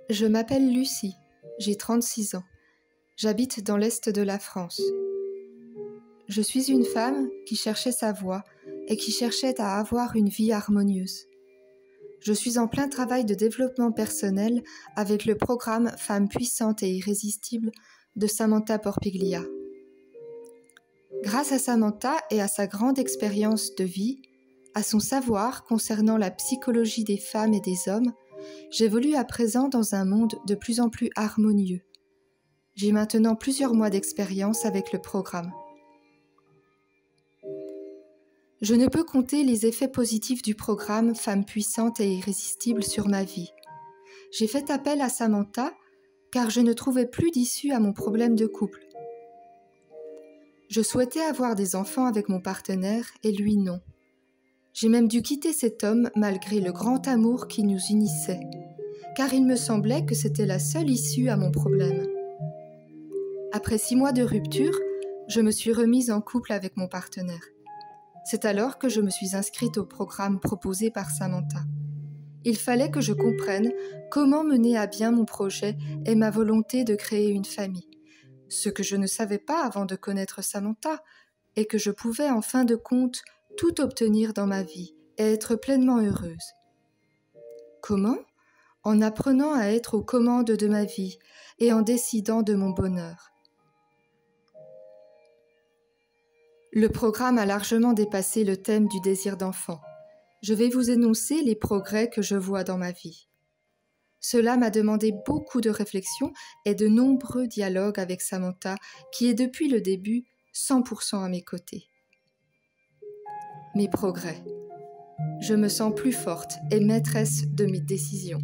Je m'appelle Lucie, j'ai 36 ans. J'habite dans l'Est de la France. Je suis une femme qui cherchait sa voie et qui cherchait à avoir une vie harmonieuse. Je suis en plein travail de développement personnel avec le programme Femmes puissantes et irrésistibles de Samantha Porpiglia. Grâce à Samantha et à sa grande expérience de vie, à son savoir concernant la psychologie des femmes et des hommes, j'évolue à présent dans un monde de plus en plus harmonieux. J'ai maintenant plusieurs mois d'expérience avec le programme. Je ne peux compter les effets positifs du programme Femmes puissantes et irrésistibles sur ma vie. J'ai fait appel à Samantha car je ne trouvais plus d'issue à mon problème de couple. Je souhaitais avoir des enfants avec mon partenaire et lui non. J'ai même dû quitter cet homme malgré le grand amour qui nous unissait, car il me semblait que c'était la seule issue à mon problème. Après 6 mois de rupture, je me suis remise en couple avec mon partenaire. C'est alors que je me suis inscrite au programme proposé par Samantha. Il fallait que je comprenne comment mener à bien mon projet et ma volonté de créer une famille, ce que je ne savais pas avant de connaître Samantha, et que je pouvais en fin de compte tout obtenir dans ma vie et être pleinement heureuse. Comment ? En apprenant à être aux commandes de ma vie et en décidant de mon bonheur. Le programme a largement dépassé le thème du désir d'enfant. Je vais vous énoncer les progrès que je vois dans ma vie. Cela m'a demandé beaucoup de réflexion et de nombreux dialogues avec Samantha, qui est depuis le début 100% à mes côtés. Mes progrès. Je me sens plus forte et maîtresse de mes décisions.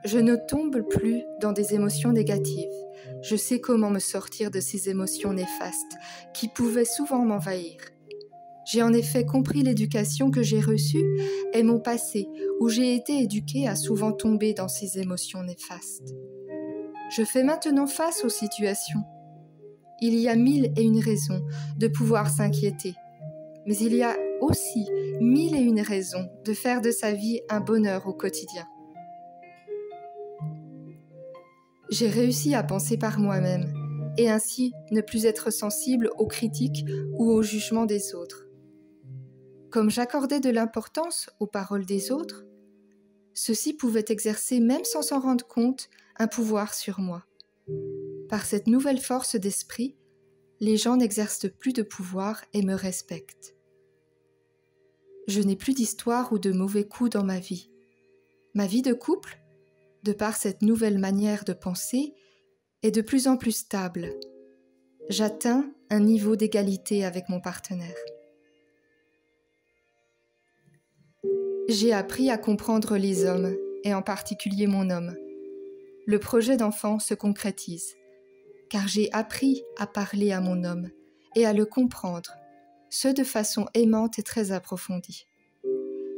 Je ne tombe plus dans des émotions négatives. Je sais comment me sortir de ces émotions néfastes qui pouvaient souvent m'envahir. J'ai en effet compris l'éducation que j'ai reçue et mon passé où j'ai été éduquée à souvent tomber dans ces émotions néfastes. Je fais maintenant face aux situations. Il y a 1001 raisons de pouvoir s'inquiéter, mais il y a aussi 1001 raisons de faire de sa vie un bonheur au quotidien. J'ai réussi à penser par moi-même et ainsi ne plus être sensible aux critiques ou aux jugements des autres. Comme j'accordais de l'importance aux paroles des autres, ceux-ci pouvaient exercer, même sans s'en rendre compte, un pouvoir sur moi. Par cette nouvelle force d'esprit, les gens n'exercent plus de pouvoir et me respectent. Je n'ai plus d'histoire ou de mauvais coups dans ma vie. Ma vie de couple, de par cette nouvelle manière de penser, est de plus en plus stable. J'atteins un niveau d'égalité avec mon partenaire. J'ai appris à comprendre les hommes, et en particulier mon homme. Le projet d'enfant se concrétise, car j'ai appris à parler à mon homme et à le comprendre, ce de façon aimante et très approfondie.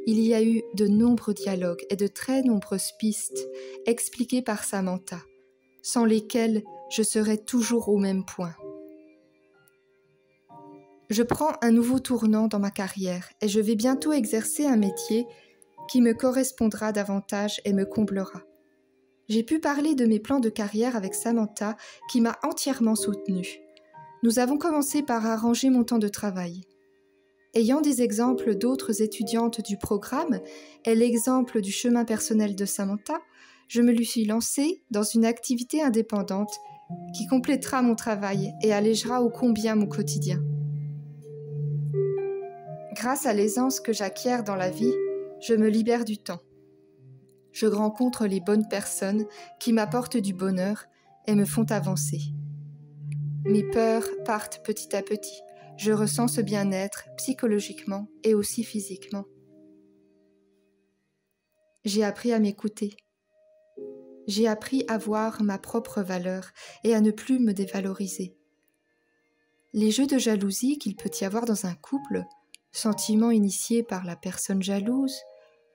Il y a eu de nombreux dialogues et de très nombreuses pistes expliquées par Samantha, sans lesquelles je serais toujours au même point. Je prends un nouveau tournant dans ma carrière et je vais bientôt exercer un métier qui me correspondra davantage et me comblera. J'ai pu parler de mes plans de carrière avec Samantha qui m'a entièrement soutenue. Nous avons commencé par arranger mon temps de travail. Ayant des exemples d'autres étudiantes du programme et l'exemple du chemin personnel de Samantha, je me lui suis lancée dans une activité indépendante qui complétera mon travail et allégera ô combien mon quotidien. Grâce à l'aisance que j'acquiers dans la vie, je me libère du temps. Je rencontre les bonnes personnes qui m'apportent du bonheur et me font avancer. Mes peurs partent petit à petit. Je ressens ce bien-être psychologiquement et aussi physiquement. J'ai appris à m'écouter. J'ai appris à voir ma propre valeur et à ne plus me dévaloriser. Les jeux de jalousie qu'il peut y avoir dans un couple, sentiments initiés par la personne jalouse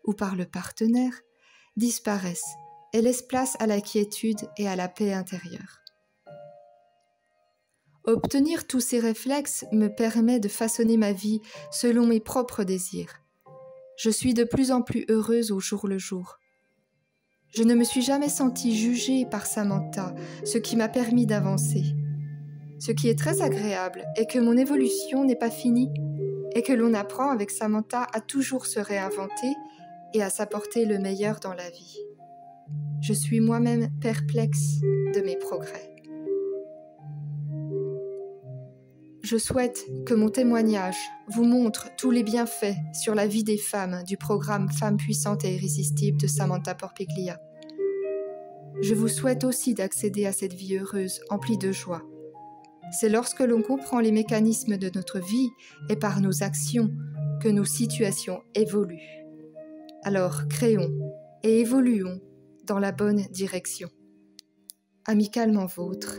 ou par le partenaire, disparaissent et laissent place à la quiétude et à la paix intérieure. Obtenir tous ces réflexes me permet de façonner ma vie selon mes propres désirs. Je suis de plus en plus heureuse au jour le jour. Je ne me suis jamais sentie jugée par Samantha, ce qui m'a permis d'avancer. Ce qui est très agréable est que mon évolution n'est pas finie et que l'on apprend avec Samantha à toujours se réinventer et à s'apporter le meilleur dans la vie. Je suis moi-même perplexe de mes progrès. Je souhaite que mon témoignage vous montre tous les bienfaits sur la vie des femmes du programme Femmes puissantes et irrésistibles de Samantha Porpiglia. Je vous souhaite aussi d'accéder à cette vie heureuse, emplie de joie. C'est lorsque l'on comprend les mécanismes de notre vie et par nos actions que nos situations évoluent. Alors créons et évoluons dans la bonne direction. Amicalement vôtre.